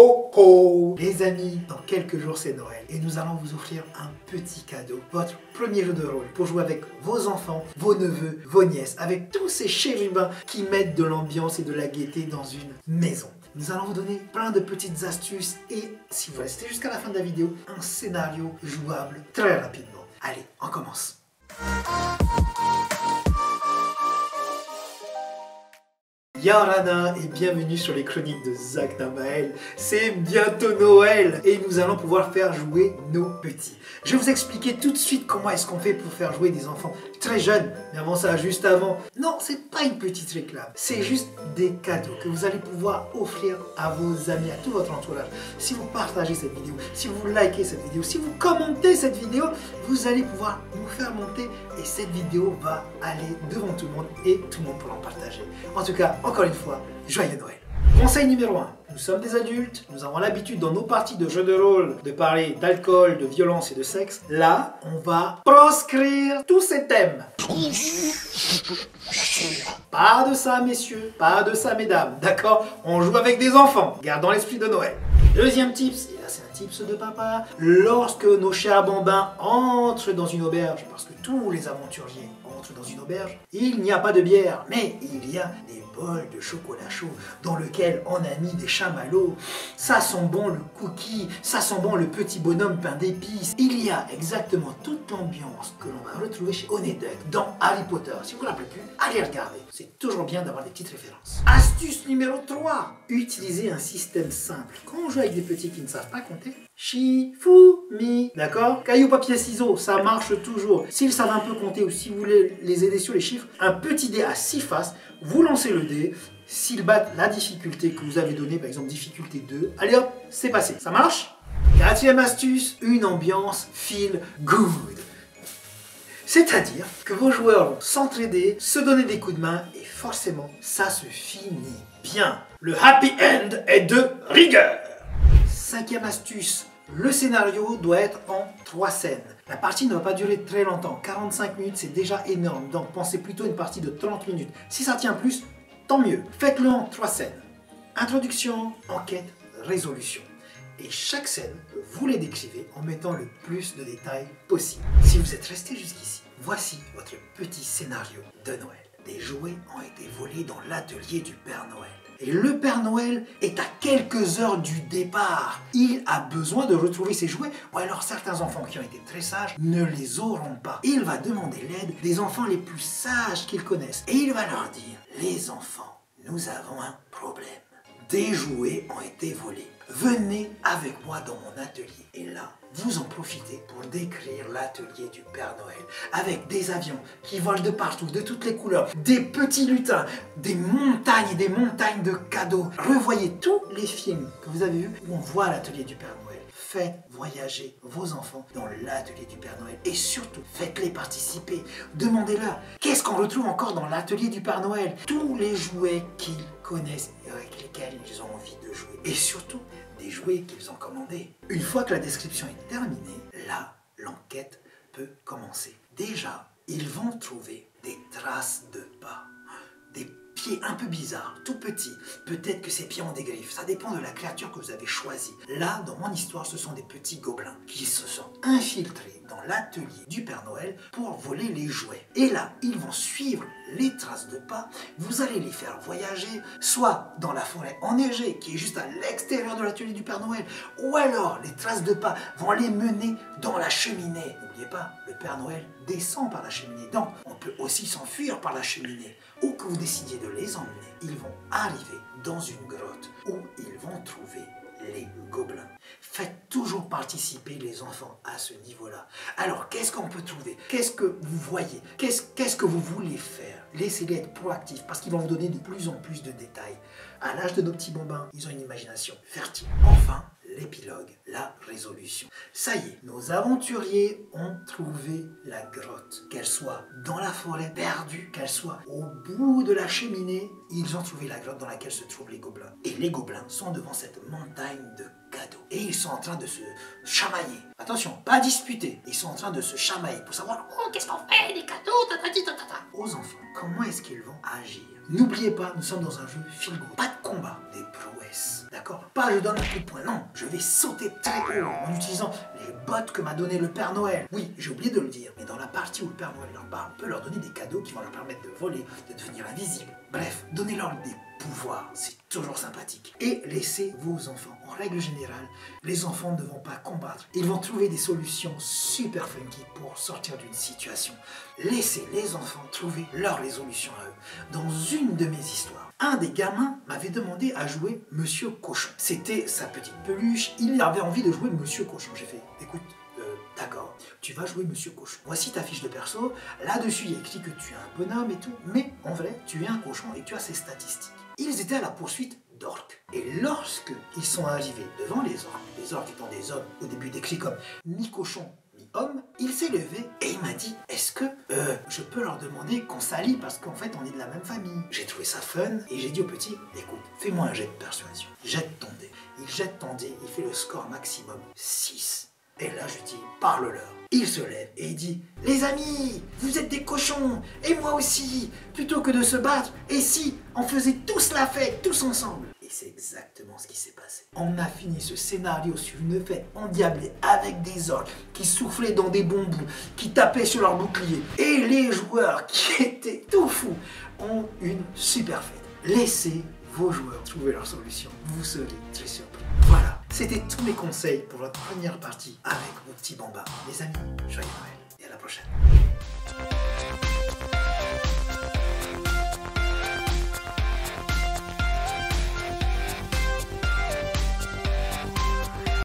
ho ho! Les amis, dans quelques jours c'est Noël et nous allons vous offrir un petit cadeau. Votre premier jeu de rôle pour jouer avec vos enfants, vos neveux, vos nièces, avec tous ces chérubins qui mettent de l'ambiance et de la gaieté dans une maison. Nous allons vous donner plein de petites astuces et, si vous restez jusqu'à la fin de la vidéo, un scénario jouable très rapidement. Allez, on commence. Yarana et bienvenue sur les chroniques de Zach Namael. C'est bientôt Noël et nous allons pouvoir faire jouer nos petits. Je vais vous expliquer tout de suite comment est-ce qu'on fait pour faire jouer des enfants très jeunes. Mais avant ça, juste avant, non, c'est pas une petite réclame. C'est juste des cadeaux que vous allez pouvoir offrir à vos amis, à tout votre entourage. Si vous partagez cette vidéo, si vous likez cette vidéo, si vous commentez cette vidéo, vous allez pouvoir nous faire monter et cette vidéo va aller devant tout le monde et tout le monde pourra en partager. En tout cas, encore une fois, joyeux Noël. Conseil numéro 1. Nous sommes des adultes, nous avons l'habitude dans nos parties de jeux de rôle de parler d'alcool, de violence et de sexe. Là, on va proscrire tous ces thèmes. Pas de ça, messieurs, pas de ça, mesdames, d'accord? On joue avec des enfants, gardons l'esprit de Noël. Deuxième tips, et là c'est un tips de papa, lorsque nos chers bambins entrent dans une auberge, parce que tous les aventuriers entrent dans une auberge, il n'y a pas de bière, mais il y a des bols de chocolat chaud dans lequel on a mis des chamallows. Ça sent bon le cookie, ça sent bon le petit bonhomme pain d'épices. Il y a exactement toute l'ambiance que l'on va retrouver chez Honey Duck dans Harry Potter. Si vous ne vous rappelez plus, allez regarder. C'est toujours bien d'avoir des petites références. Astuce numéro 3. Utilisez un système simple. Quand on joue avec des petits qui ne savent pas compter, Shifumi, d'accord? Caillou, papier, ciseaux, ça marche toujours. S'ils savent un peu compter ou si vous voulez les aider sur les chiffres, un petit dé à 6 faces, vous lancez le dé. S'ils battent la difficulté que vous avez donnée, par exemple difficulté 2, allez hop, c'est passé. Ça marche? Quatrième astuce, une ambiance feel good. C'est-à-dire que vos joueurs vont s'entraider, se donner des coups de main et forcément, ça se finit bien. Le happy end est de rigueur. Cinquième astuce, le scénario doit être en 3 scènes. La partie ne va pas durer très longtemps, 45 minutes c'est déjà énorme, donc pensez plutôt à une partie de 30 minutes. Si ça tient plus, tant mieux. Faites-le en 3 scènes. Introduction, enquête, résolution. Et chaque scène, vous les décrivez en mettant le plus de détails possible. Si vous êtes resté jusqu'ici, voici votre petit scénario de Noël. Des jouets ont été volés dans l'atelier du Père Noël. Et le Père Noël est à quelques heures du départ. Il a besoin de retrouver ses jouets, ou alors certains enfants qui ont été très sages ne les auront pas. Il va demander l'aide des enfants les plus sages qu'il connaisse. Et il va leur dire, les enfants, nous avons un problème. Des jouets ont été volés. Venez avec moi dans mon atelier. Et là, vous en profitez pour décrire l'atelier du Père Noël. Avec des avions qui volent de partout, de toutes les couleurs, des petits lutins, des montagnes et des montagnes de cadeaux. Revoyez tous les films que vous avez vus où on voit l'atelier du Père Noël. Faites voyager vos enfants dans l'atelier du Père Noël. Et surtout, faites-les participer. Demandez-leur, qu'est-ce qu'on retrouve encore dans l'atelier du Père Noël? Tous les jouets qu'ils connaissent et avec lesquels ils ont envie de jouer. Et surtout, des jouets qu'ils ont commandés. Une fois que la description est terminée, là, l'enquête peut commencer. Déjà, ils vont trouver des traces de pas. Des pieds un peu bizarres, tout petits. Peut-être que ces pieds ont des griffes. Ça dépend de la créature que vous avez choisie. Là, dans mon histoire, ce sont des petits gobelins qui se sont infiltrés dans l'atelier du Père Noël pour voler les jouets. Et là, ils vont suivre les traces de pas. Vous allez les faire voyager, soit dans la forêt enneigée, qui est juste à l'extérieur de l'atelier du Père Noël, ou alors les traces de pas vont les mener dans la cheminée. N'oubliez pas, le Père Noël descend par la cheminée. Donc, on peut aussi s'enfuir par la cheminée. Où que vous décidiez de les emmener, ils vont arriver dans une grotte où ils vont trouver les gobelins. Faites toujours participer les enfants à ce niveau-là. Alors, qu'est-ce qu'on peut trouver? Qu'est-ce que vous voyez? Qu'est-ce que vous voulez faire? Laissez-les être proactifs parce qu'ils vont vous donner de plus en plus de détails. À l'âge de nos petits bambins, ils ont une imagination fertile. Enfin, l'épilogue, la résolution. Ça y est, nos aventuriers ont trouvé la grotte. Qu'elle soit dans la forêt perdue, qu'elle soit au bout de la cheminée, ils ont trouvé la grotte dans laquelle se trouvent les gobelins. Et les gobelins sont devant cette montagne de cadeaux. Et ils sont en train de se chamailler. Attention, pas disputer. Ils sont en train de se chamailler pour savoir « Oh, qu'est-ce qu'on fait? Des cadeaux, tatati tatata » Aux enfants, comment est-ce qu'ils vont agir? N'oubliez pas, nous sommes dans un jeu feel good. Pas de combats, des prouesses. D'accord? Pas je donne un coup de poing, non. Je vais sauter très haut en utilisant les bottes que m'a donné le Père Noël. Oui, j'ai oublié de le dire, mais dans la partie où le Père Noël leur parle, on peut leur donner des cadeaux qui vont leur permettre de voler, de devenir invisibles. Bref, donnez-leur des pouvoirs, c'est toujours sympathique. Et laissez vos enfants. En règle générale, les enfants ne vont pas combattre. Ils vont trouver des solutions super funky pour sortir d'une situation. Laissez les enfants trouver leur résolution à eux. Dans une de mes histoires, un des gamins m'avait demandé à jouer Monsieur Cochon. C'était sa petite peluche, il avait envie de jouer Monsieur Cochon. J'ai fait, écoute, d'accord, tu vas jouer Monsieur Cochon. Voici ta fiche de perso, là-dessus il y a écrit que tu es un bonhomme et tout, mais en vrai, tu es un cochon et tu as ses statistiques. Ils étaient à la poursuite d'orques. Et lorsque ils sont arrivés devant les orques étant des hommes au début décrits comme ni cochon ni homme, il s'est levé et il m'a dit « Est-ce que je peux leur demander qu'on s'allie parce qu'en fait on est de la même famille ?» J'ai trouvé ça fun et j'ai dit au petit « Écoute, fais-moi un jet de persuasion. Jette ton dé. » Il jette ton dé, il fait le score maximum 6. Et là je dis « Parle-leur. » Il se lève et il dit « Les amis, vous êtes des cochons, et moi aussi, plutôt que de se battre, et si on faisait tous la fête, tous ensemble ?» Et c'est exactement ce qui s'est passé. On a fini ce scénario sur une fête endiablée avec des orques qui soufflaient dans des bambous, qui tapaient sur leurs boucliers. Et les joueurs qui étaient tout fous ont une super fête. Laissez vos joueurs trouver leur solution. Vous serez très surpris. Voilà. C'était tous mes conseils pour votre première partie avec vos petits bambins. Les amis, joyeux Noël et à la prochaine.